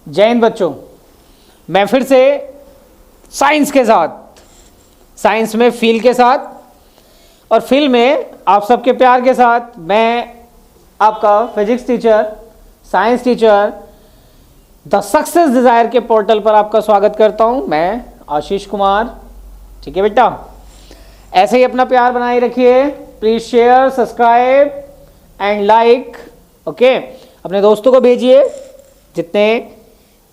जय हिंद बच्चों। मैं फिर से साइंस के साथ, साइंस में फील के साथ और फील में आप सबके प्यार के साथ मैं आपका physics teacher, science teacher the success desire के पोर्टल पर आपका स्वागत करता हूं। मैं आशीष कुमार। ठीक है बेटा, ऐसे ही अपना प्यार बनाए रखिए। Please share, subscribe and like. Okay, अपने दोस्तों को भेजिए। जितने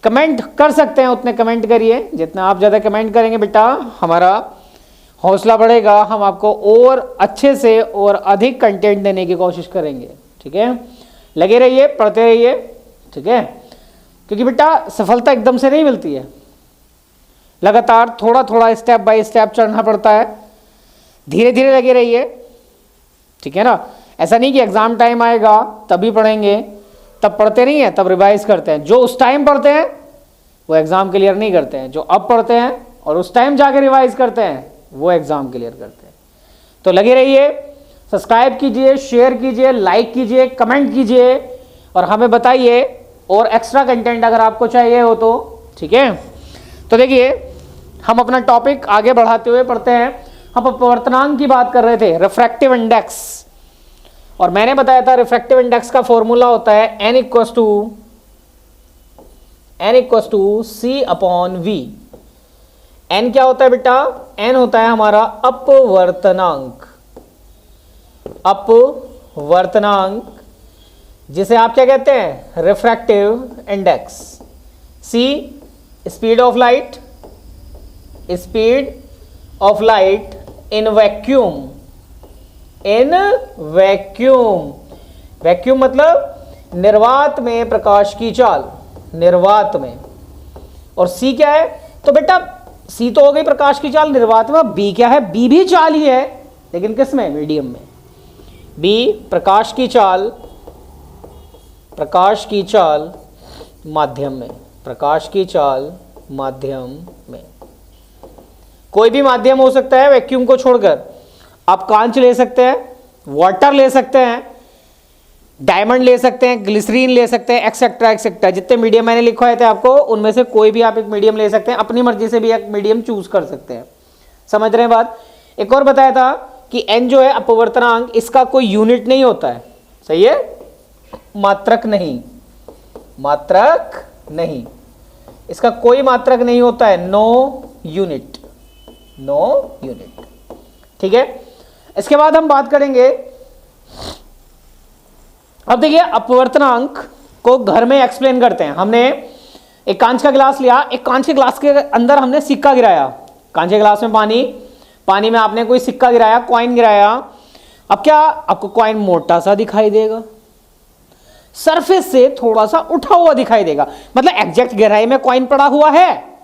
कमेंट कर सकते हैं उतने कमेंट करिए। जितना आप ज़्यादा कमेंट करेंगे बेटा हमारा हौसला बढ़ेगा, हम आपको और अच्छे से और अधिक कंटेंट देने की कोशिश करेंगे। ठीक है, लगे रहिए, पढ़ते रहिए। ठीक है, क्योंकि बेटा सफलता एकदम से नहीं मिलती है, लगातार थोड़ा थोड़ा स्टेप बाय स्टेप चढ़ना पड़ता है। धीरे धीरे लगे रहिए। ठीक है ना, ऐसा नहीं कि एग्जाम टाइम आएगा तभी पढ़ेंगे, तब पढ़ते नहीं है, तब रिवाइज करते हैं। जो उस टाइम पढ़ते हैं वो एग्जाम क्लियर नहीं करते हैं, जो अब पढ़ते हैं और उस टाइम जाके रिवाइज करते हैं वो एग्जाम क्लियर करते हैं। तो लगे रहिए, सब्सक्राइब कीजिए, शेयर कीजिए, लाइक कीजिए, कमेंट कीजिए और हमें बताइए और एक्स्ट्रा कंटेंट अगर आपको चाहिए हो तो। ठीक है, तो देखिए हम अपना टॉपिक आगे बढ़ाते हुए पढ़ते हैं। हम अपवर्तनांक की बात कर रहे थे, रिफ्रैक्टिव इंडेक्स, और मैंने बताया था रिफ्रैक्टिव इंडेक्स का फॉर्मूला होता है n equals to C upon V। n क्या होता है बेटा? n होता है हमारा अपवर्तनांक, अपवर्तनांक जिसे आप क्या कहते हैं? Refractive index. C speed of light, speed of light in vacuum, in vacuum. Vacuum मतलब निर्वात में प्रकाश की चाल, निर्वात में। और C क्या है? तो बेटा C तो हो गई प्रकाश की चाल निर्वात में। B क्या है? B भी चाल ही है, लेकिन किस में? मीडियम में। B प्रकाश की चाल, प्रकाश की चाल माध्यम में, प्रकाश की चाल माध्यम में। कोई भी माध्यम हो सकता है वैक्यूम को छोड़कर। आप कांच ले सकते हैं, वाटर ले सकते हैं, डायमंड ले सकते हैं, ग्लिसरीन ले सकते हैं, एक्सेट्रा एक्सेट्रा। जितने मीडियम मैंने लिखवाए थे आपको उनमें से कोई भी आप एक मीडियम ले सकते हैं। अपनी मर्जी से भी एक मीडियम चूज कर सकते हैं। समझ रहे हैं बात? एक और बताया था कि n जो है अपवर्तनांक, इसका कोई यूनिट नहीं होता है। सही है, मात्रक नहीं, मात्रक नहीं, इसका कोई मात्रक नहीं होता है। No unit, no unit. ठीक है, इसके बाद हम बात करेंगे। अब देखिए अपवर्तनांक को घर में एक्सप्लेन करते हैं। हमने एक कांच का गिलास लिया, एक कांच के गिलास के अंदर हमने सिक्का गिराया। कांच के गिलास में पानी, पानी में आपने कोई सिक्का गिराया, कॉइन गिराया। अब क्या आपको कॉइन मोटा सा दिखाई देगा, सरफेस से थोड़ा सा उठा हुआ दिखाई देगा, मतलब एग्जैक्ट गहराई में कॉइन पड़ा हुआ है,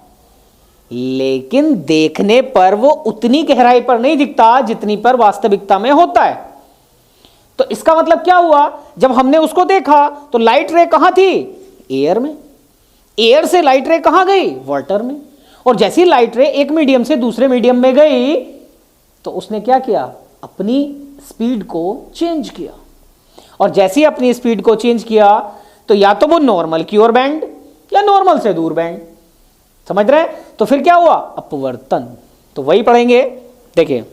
लेकिन देखने पर वो उतनी गहराई पर नहीं दिखता जितनी पर वास्तविकता में होता है। तो इसका मतलब क्या हुआ? जब हमने उसको देखा तो लाइट रे कहां थी? एयर में। एयर से लाइट रे कहां गई? वाटर में। और जैसी लाइट रे एक मीडियम से दूसरे मीडियम में गई तो उसने क्या किया? अपनी स्पीड को चेंज किया। और जैसी अपनी स्पीड को चेंज किया तो या तो वो नॉर्मल की ओर बैंड या नॉर्मल से दूर बैंड। समझ रहे हैं? तो फिर क्या हुआ? अपवर्तन। तो वही पढ़ेंगे। देखिए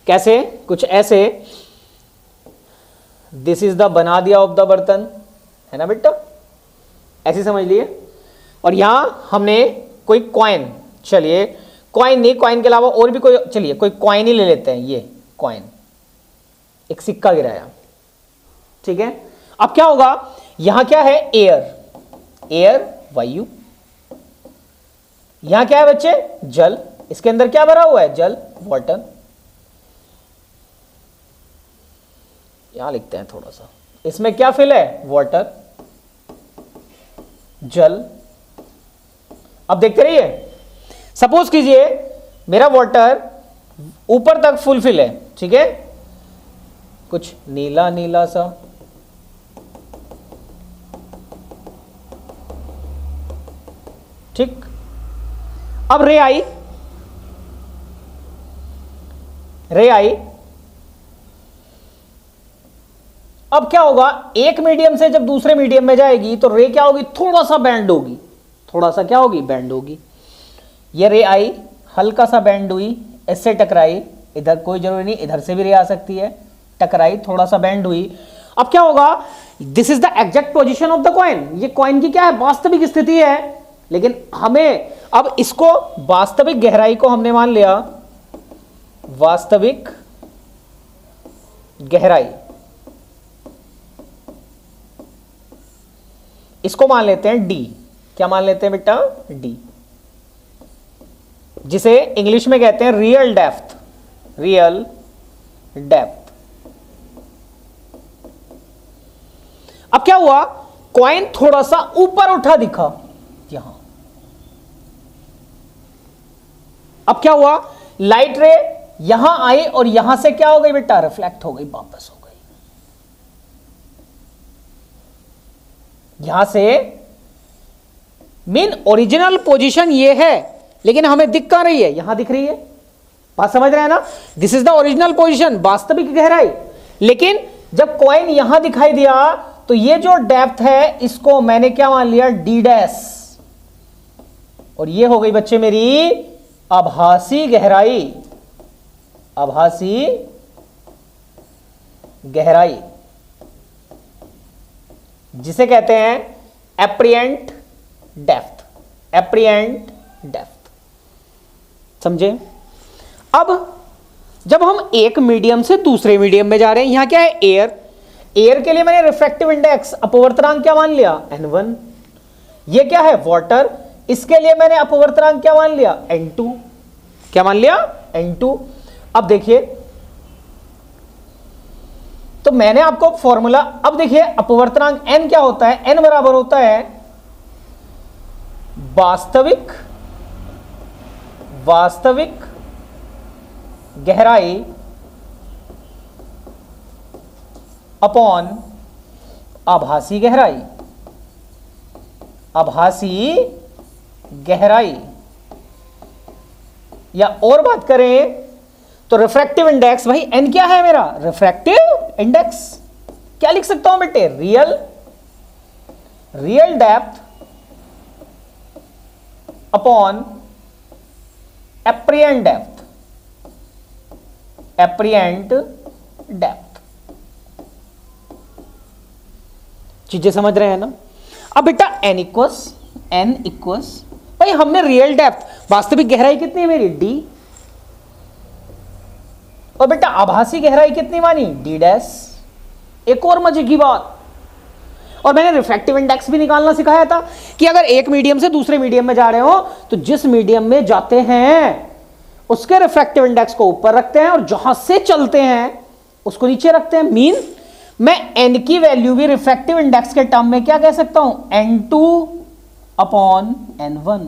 कैसे, कुछ ऐसे। दिस इज द बना दिया ऑफ द बर्तन, है ना बेटा? ऐसे समझ लिए। और यहां हमने कोई कॉइन, चलिए कॉइन नहीं, कॉइन के अलावा और भी कोई, चलिए कोई कॉइन ही ले लेते हैं। ये कॉइन, एक सिक्का गिराया। ठीक है, अब क्या होगा? यहां क्या है? एयर, एयर वायु। यहां क्या है बच्चे? जल। इसके अंदर क्या भरा हुआ है? जल, वाटर। यहां लिखते हैं थोड़ा सा, इसमें क्या फिल है? वाटर, जल। अब देखते रहिए। सपोज कीजिए मेरा वाटर ऊपर तक फुल फिल है, ठीक है, कुछ नीला नीला सा, ठीक। अब रे आई, रे आई, अब क्या होगा, एक मीडियम से जब दूसरे मीडियम में जाएगी तो रे क्या होगी, थोड़ा सा बैंड होगी, थोड़ा सा क्या होगी, बैंड होगी। ये रे आई, हल्का सा बैंड हुई, इससे टकराई, इधर कोई जरूरी नहीं, इधर से भी रे आ सकती है, टकराई, थोड़ा सा बैंड हुई। अब क्या होगा, this is the exact position of the coin. ये कॉइन की क्या है, वास्तविक स्थिति है। लेकिन हमें अब इसको, वास्तविक गहराई को हमने मान लिया, वास्तविक गहराई, इसको मान लेते हैं डी। क्या मान लेते हैं बेटा, डी, जिसे इंग्लिश में कहते हैं रियल डेप्थ, रियल डेप्थ। अब क्या हुआ, कॉइन थोड़ा सा ऊपर उठा दिखा यहां। अब क्या हुआ, लाइट रे यहां आई और यहां से क्या हो गई बेटा, रिफ्लेक्ट हो गई, वापस हो गई। यहां से मीन ओरिजिनल पोजीशन ये है, लेकिन हमें दिख कहां रही है, यहां दिख रही है। बात समझ रहे हैं ना, this is the original position, वास्तविक गहराई। लेकिन जब कॉइन यहां दिखाई दिया तो ये जो डेप्थ है इसको मैंने क्या मान लिया, डी डैश, और ये हो गई बच्चे मेरी आभासी गहराई, आभासी गहराई, जिसे कहते हैं एप्रिएंट डेप्थ, एप्रिएंट डेप्थ। समझे। अब जब हम एक मीडियम से दूसरे मीडियम में जा रहे हैं, यहां क्या है, एयर। एयर के लिए मैंने रिफ्रैक्टिव इंडेक्स, अपवर्तनांक क्या मान लिया, n1। ये क्या है, वाटर, इसके लिए मैंने अपवर्तनांक क्या मान लिया, n2। क्या मान लिया, n2। अब देखिए, तो मैंने आपको फॉर्मूला, अब देखिए अपवर्तनांक n क्या होता है, n बराबर होता है वास्तविक, वास्तविक गहराई अपॉन आभासी गहराई, आभासी गहराई। या और बात करें तो रिफ्रैक्टिव इंडेक्स, भाई n क्या है मेरा, रिफ्रैक्टिव इंडेक्स। क्या लिख सकता हूं बेटे, real, real depth upon apparent depth, apparent depth. चीजें समझ रहे हैं ना। अब बेटा n इक्वस, भाई हमने रियल डेप्थ, वास्तविक गहराई कितनी है मेरी, d, और बेटा आभासी गहराई कितनी मानी, d डैश। एक और मजे की बात, और मैंने रिफ्रैक्टिव इंडेक्स भी निकालना सिखाया था कि अगर एक मीडियम से दूसरे मीडियम में जा रहे हो तो जिस मीडियम में जाते हैं उसके रिफ्रैक्टिव इंडेक्स को ऊपर रखते हैं और जहां से चलते हैं उसको नीचे रखते हैं। मीन मैं n की वैल्यू भी रिफ्रैक्टिव इंडेक्स के टर्म में क्या कह सकता हूं, n2 upon n1,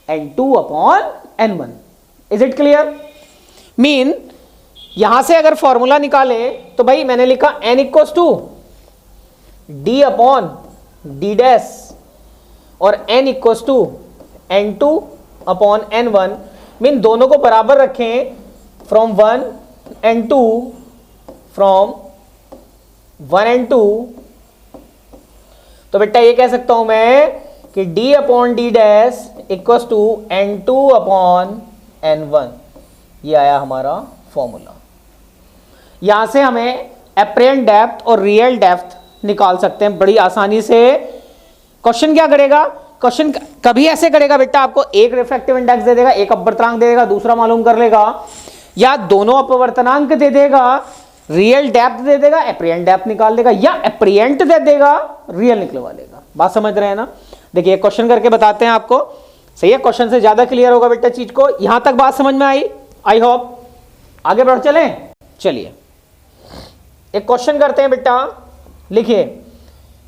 n2 upon n1। Is it clear. Mean यहां से अगर फॉर्मूला निकाले तो भाई मैंने लिखा n equals to d upon d dash और n equals to n2 upon n1। Mean दोनों को बराबर रखें, फ्रॉम 1 and 2, फ्रॉम 1 and 2। तो बेटा ये कह सकता हूं मैं कि d upon d dash equals to n2 upon n1। ये आया हमारा फॉर्मूला। यहां से हमें एप्रिएंट डेप्थ और रियल डेप्थ निकाल सकते हैं बड़ी आसानी से। क्वेश्चन क्या करेगा, क्वेश्चन कभी ऐसे करेगा बेटा, आपको एक रिफ्रैक्टिव इंडेक्स दे देगा, एक अपवर्तनांक दे देगा, दूसरा मालूम कर लेगा, या दोनों अपवर्तनांक दे देगा, रियल डेप्थ दे देगा, एप्रिएंट डेप्थ निकाल देगा, या एप्रिएंट दे देगा, रियल निकलवा लेगा। बात समझ रहे हैं ना। देखिए क्वेश्चन करके बताते हैं आपको, सही है, क्वेश्चन से ज्यादा क्लियर होगा बेटा चीज को। यहां तक बात समझ में आई, आई होप। आगे बढ़ चले, चलिए एक क्वेश्चन करते हैं बेटा। लिखिए,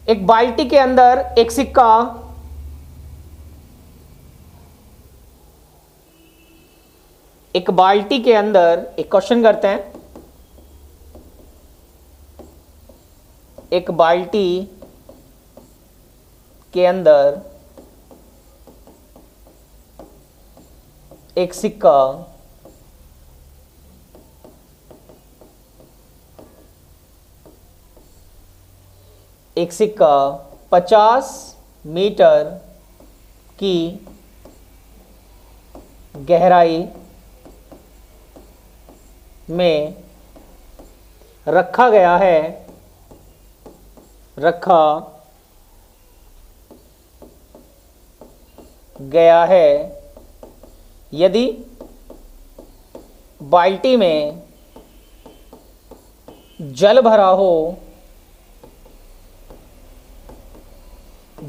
एक बाल्टी के अंदर एक सिक्का, एक बाल्टी के अंदर, एक क्वेश्चन करते हैं, एक बाल्टी के अंदर एक सिक्का एक सिक्का 50 मीटर की गहराई में रखा गया है, रखा गया है। यदि बाल्टी में जल भरा हो,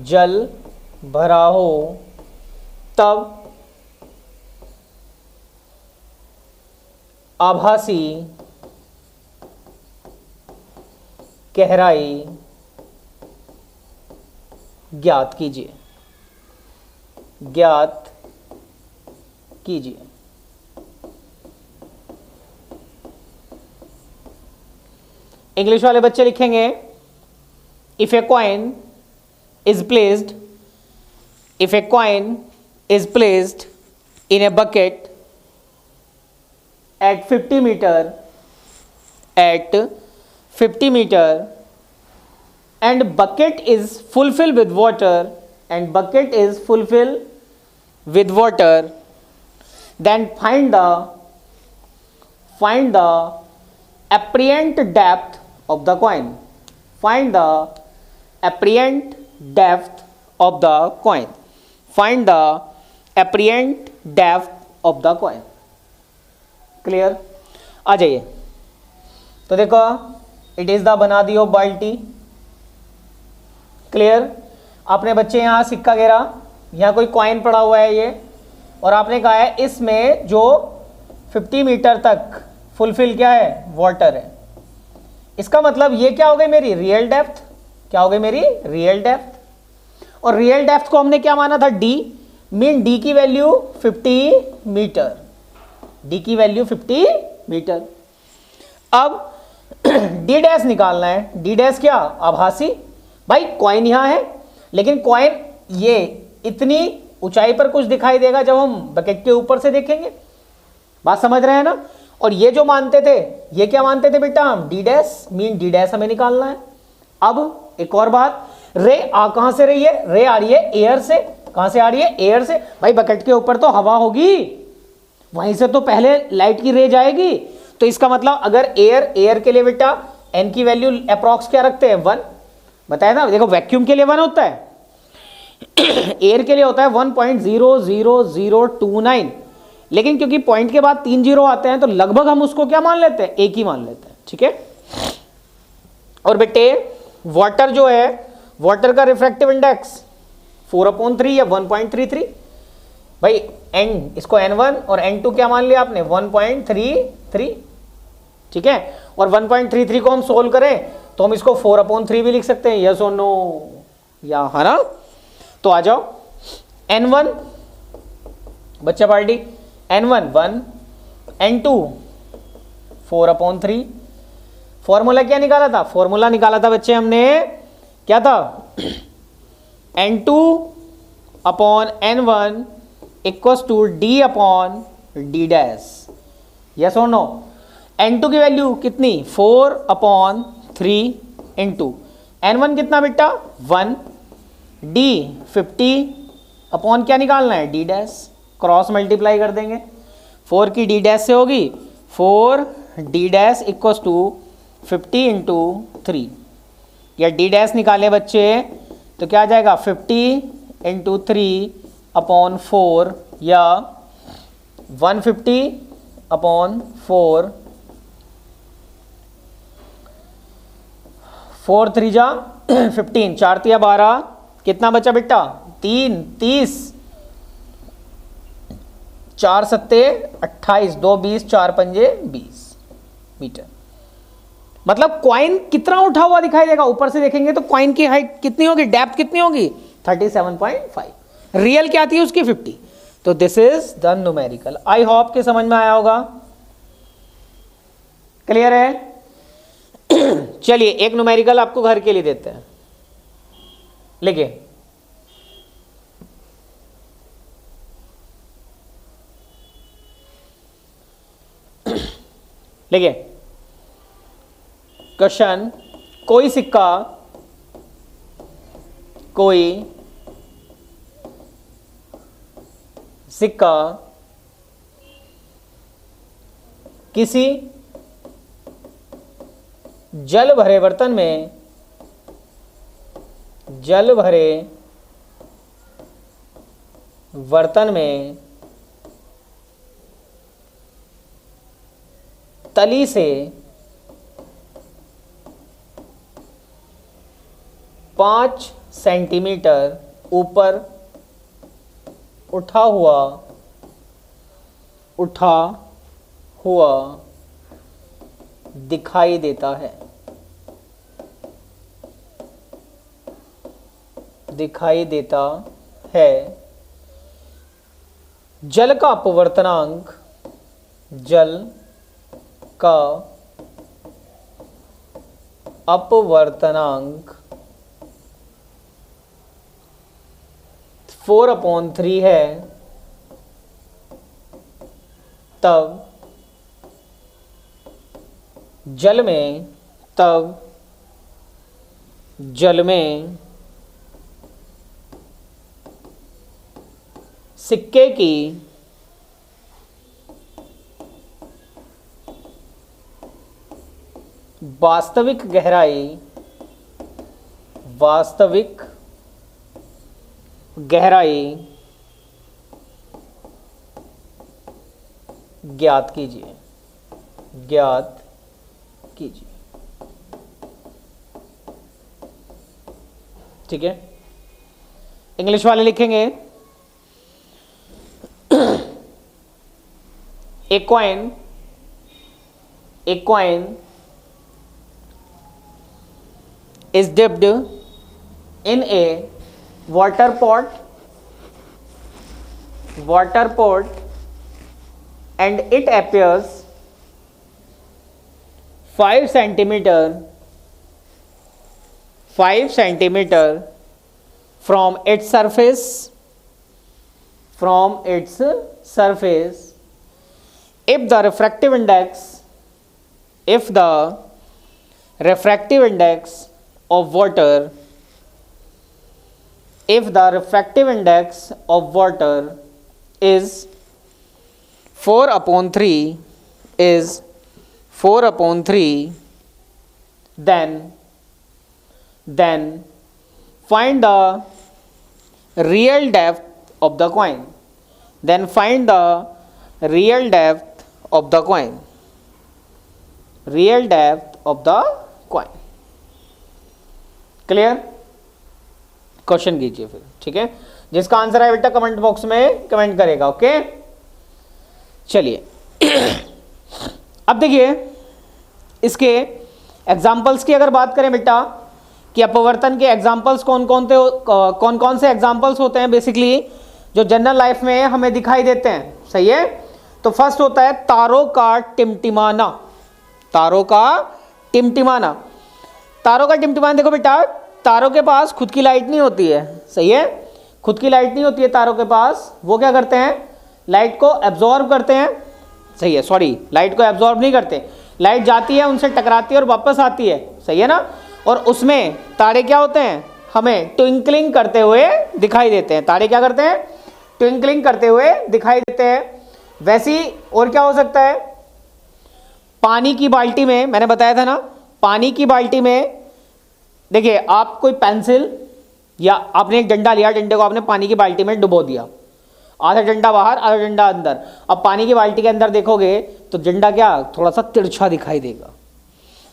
जल भरा हो, तब आभासी गहराई ज्ञात कीजिए, ज्ञात कीजिए। इंग्लिश वाले बच्चे लिखेंगे if a coin is placed, if a coin is placed in a bucket at 50 meter, at 50 meter and bucket is fulfilled with water, and bucket is fulfilled with water, then find the apparent depth of the coin, find the apparent depth of the coin, find the apparent depth of the coin। Clear, आ जाइए। तो देखो it is the बना दियो बाल्टी। Clear, आपने बच्चे यहाँ सिक्का गिरा, यहाँ कोई कॉइन पड़ा हुआ है ये, और आपने कहा है इसमें जो 50 मीटर तक फुलफिल क्या है, वाटर है। इसका मतलब ये क्या हो गई मेरी रियल डेप्थ, क्या हो गई मेरी रियल डेप्थ। और रियल डेप्थ को हमने क्या माना था, डी, मीन डी की वैल्यू 50 मीटर, डी की वैल्यू 50 मीटर। अब डी डैश निकालना है। डी डैश क्या, आभासी। भाई कॉइन यहां है, लेकिन कॉइन ये इतनी ऊंचाई पर कुछ दिखाई देगा जब हम बकेट के ऊपर से देखेंगे। बात समझ रहे हैं ना। और ये जो मानते थे, ये क्या मानते थे बेटा हम, D dash, mean D dash हमें निकालना है। अब एक और बात, रे आ कहां से रही है, रे आ रही है एयर से। कहां से आ रही है, एयर से। भाई बकेट के ऊपर तो हवा होगी, वहीं से तो पहले लाइट की रे जाएगी। तो इसका मतलब अगर एयर के लिए बेटा एन की वैल्यू अप्रॉक्स क्या रखते हैं, 1, बताया ना। देखो वैक्यूम के लिए 1 होता है, एयर के लिए होता है 1.00029, लेकिन क्योंकि पॉइंट के बाद 3 जीरो आते हैं तो लगभग हम उसको क्या मान लेते हैं, एक ही मान लेते हैं। ठीक है। और बेटे वाटर जो है, वाटर का रिफ्रैक्टिव इंडेक्स 4/3 या 1.33। भाई एन, इसको n1 और n2 क्या मान लिया आपने, 1.33। ठीक है। और 1.33 को हम सोल्व करें तो हम इसको 4/3 भी लिख सकते हैं, यस और नो, या है ना। तो आ जाओ, n1 बच्चा पार्टी, n1 1, n2 4/3। फॉर्मूला क्या निकाला था, फॉर्मूला निकाला था बच्चे हमने, क्या था, n2/n1 equals to d/d dash, yes और नो। n2 की वैल्यू कितनी, 4/3 इंटू n1 कितना बेटा 1, d 50 अपॉन क्या निकालना है, d डैश, क्रॉस मल्टीप्लाई कर देंगे। 4 की d डैश से होगी 4d dash equals to 50 into 3, या d डैश निकाले बच्चे तो क्या आ जाएगा 50 इंटू 3/4, या 150/4, 4 3 जा 15, 4 3 12, कितना बचा बेटा 3 30, 4 सत्ते 28, 2 20, 4 पंजे 20 मीटर। मतलब कॉइन कितना उठा हुआ दिखाई देगा, ऊपर से देखेंगे तो कॉइन की हाइट कितनी होगी, डेप्थ कितनी होगी 37.5, रियल क्या थी उसकी 50। तो this is the numerical. I hope के समझ में आया होगा, क्लियर है। चलिए एक न्यूमेरिकल आपको घर के लिए देते हैं, लिखिए क्वेश्चन, कोई सिक्का कोई सिक्का किसी जल भरे बर्तन में तली से 5 सेंटीमीटर ऊपर उठा हुआ दिखाई देता है। जल का अपवर्तनांक 4/3 है, तब जल में सिक्के की वास्तविक गहराई ज्ञात कीजिए। ठीक है, इंग्लिश वाले लिखेंगे A coin is dipped in a water pot and it appears 5 centimeter from its surface if the refractive index of water is 4/3 then find the real depth of the coin. Real depth of the coin. Clear? Question कीजिए फिर, ठीक है। जिसका answer है बेटा comment box में comment करेगा। Okay, चलिए अब देखिए इसके एग्जाम्पल्स की अगर बात करें बेटा कि अपवर्तन के एग्जाम्पल्स कौन कौन से एग्जाम्पल्स होते हैं बेसिकली जो जनरल लाइफ में हमें दिखाई देते हैं। सही है, तो फर्स्ट होता है तारों का टिमटिमाना। देखो बेटा, तारों के पास खुद की लाइट नहीं होती है। सही है, खुद की लाइट नहीं होती है तारों के पास। वो क्या करते हैं, लाइट को एब्जॉर्ब करते हैं। सही है, सॉरी, लाइट को एब्जॉर्ब नहीं करते, लाइट जाती है, उनसे टकराती है और वापस आती है। सही है ना, और उसमें तारे क्या होते हैं, हमें ट्विंकलिंग करते हुए दिखाई देते हैं। तारे क्या करते हैं, ट्विंकलिंग करते हुए दिखाई देते हैं। वैसे ही और क्या हो सकता है, पानी की बाल्टी में, मैंने बताया था ना, पानी की बाल्टी में देखिए आप कोई पेंसिल या आपने एक डंडा लिया, डंडे को आपने पानी की बाल्टी में डुबो दिया, आधा डंडा बाहर आधा डंडा अंदर। अब पानी की बाल्टी के अंदर देखोगे तो डंडा क्या थोड़ा सा तिरछा दिखाई देगा।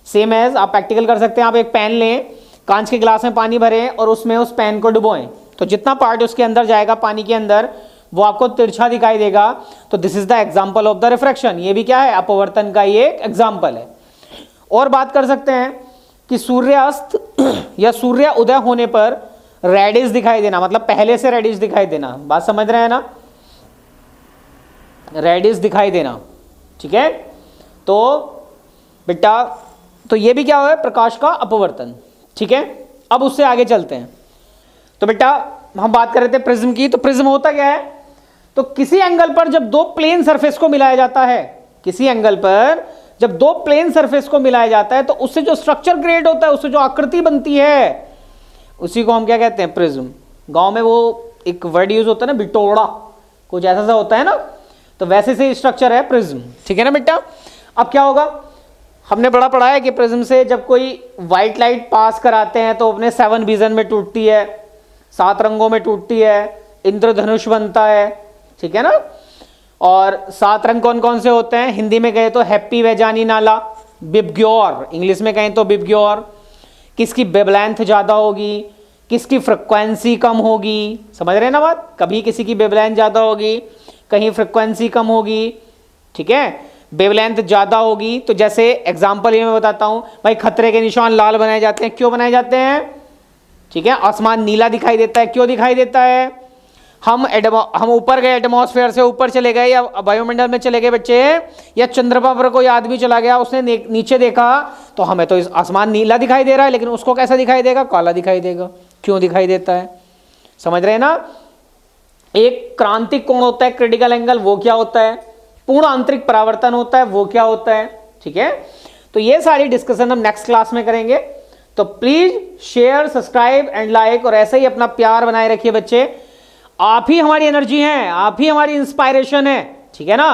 सेम एज आप प्रैक्टिकल कर सकते हैं, आप एक पेन लें, कांच के गिलास में पानी भरें और उसमें उस पेन को डुबोएं, तो जितना पार्ट उसके अंदर जाएगा पानी के अंदर वो आपको तिरछा दिखाई देगा। तो this is the example of the refraction. ये भी क्या है, अपवर्तन का ही एक एग्जाम्पल है। और बात कर सकते हैं कि सूर्यास्त या सूर्य उदय होने पर रेडिश दिखाई देना, मतलब पहले से रेडिश दिखाई देना। बात समझ रहे हैं ना, रेडिश दिखाई देना। ठीक है, तो बेटा तो ये भी क्या है, प्रकाश का अपवर्तन। ठीक है, अब उससे आगे चलते हैं। तो बेटा हम बात कर रहे थे प्रिज्म की, तो प्रिज्म होता क्या है, तो किसी एंगल पर जब दो प्लेन सरफेस को मिलाया जाता है, किसी एंगल पर जब दो प्लेन सरफेस को मिलाया जाता है तो उससे जो स्ट्रक्चर क्रिएट होता है, उससे जो आकृति बनती है उसी को हम क्या कहते हैं, प्रिज्म। गांव में वो एक वर्ड यूज होता है ना, बिटोड़ा, कुछ ऐसा सा होता है ना, तो वैसे से स्ट्रक्चर है प्रिज्म, ठीक है ना बेटा। अब क्या होगा, हमने बड़ा पढ़ा है कि प्रिज्म से जब कोई व्हाइट लाइट पास कराते हैं तो अपने 7 विजन में टूटती है, 7 रंगों में टूटती है, इंद्रधनुष बनता है, ठीक है ना। और 7 रंग कौन कौन से होते हैं, हिंदी में कहे तो हैप्पी, वैजानी, नाला, बिबग्योर, इंग्लिश में कहें तो बिबग्योर। किसकी वेवलेंथ ज़्यादा होगी, किसकी फ्रिक्वेंसी कम होगी, समझ रहे हैं ना बात, कभी किसी की वेवलेंथ ज़्यादा होगी, कहीं फ्रिक्वेंसी कम होगी, ठीक है। वेवलेंथ ज़्यादा होगी तो जैसे एग्जाम्पल ये मैं बताता हूँ भाई, खतरे के निशान लाल बनाए जाते हैं, क्यों बनाए जाते हैं, ठीक है। आसमान नीला दिखाई देता है, क्यों दिखाई देता है, हम ऊपर गए, एटमॉस्फेयर से ऊपर चले गए या वायुमंडल में चले गए बच्चे, या चंद्रमा पर कोई आदमी चला गया, उसने नीचे देखा तो हमें तो आसमान नीला दिखाई दे रहा है, लेकिन उसको कैसा दिखाई देगा, काला दिखाई देगा। क्यों दिखाई देता है, समझ रहे हैं ना। एक क्रांतिक कोण होता है, क्रिटिकल एंगल, वो क्या होता है, पूर्ण आंतरिक परावर्तन होता है, वो क्या होता है, ठीक है। तो ये सारी डिस्कशन हम नेक्स्ट क्लास में करेंगे। तो please share, subscribe and like, और ऐसे ही अपना प्यार बनाए रखिए बच्चे। आप ही हमारी एनर्जी हैं, आप ही हमारी इंस्पायरेशन है, ठीक है ना।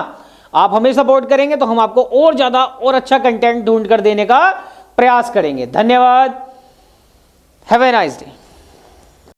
आप हमें सपोर्ट करेंगे तो हम आपको और ज्यादा और अच्छा कंटेंट ढूंढ कर देने का प्रयास करेंगे। धन्यवाद। Have a nice day.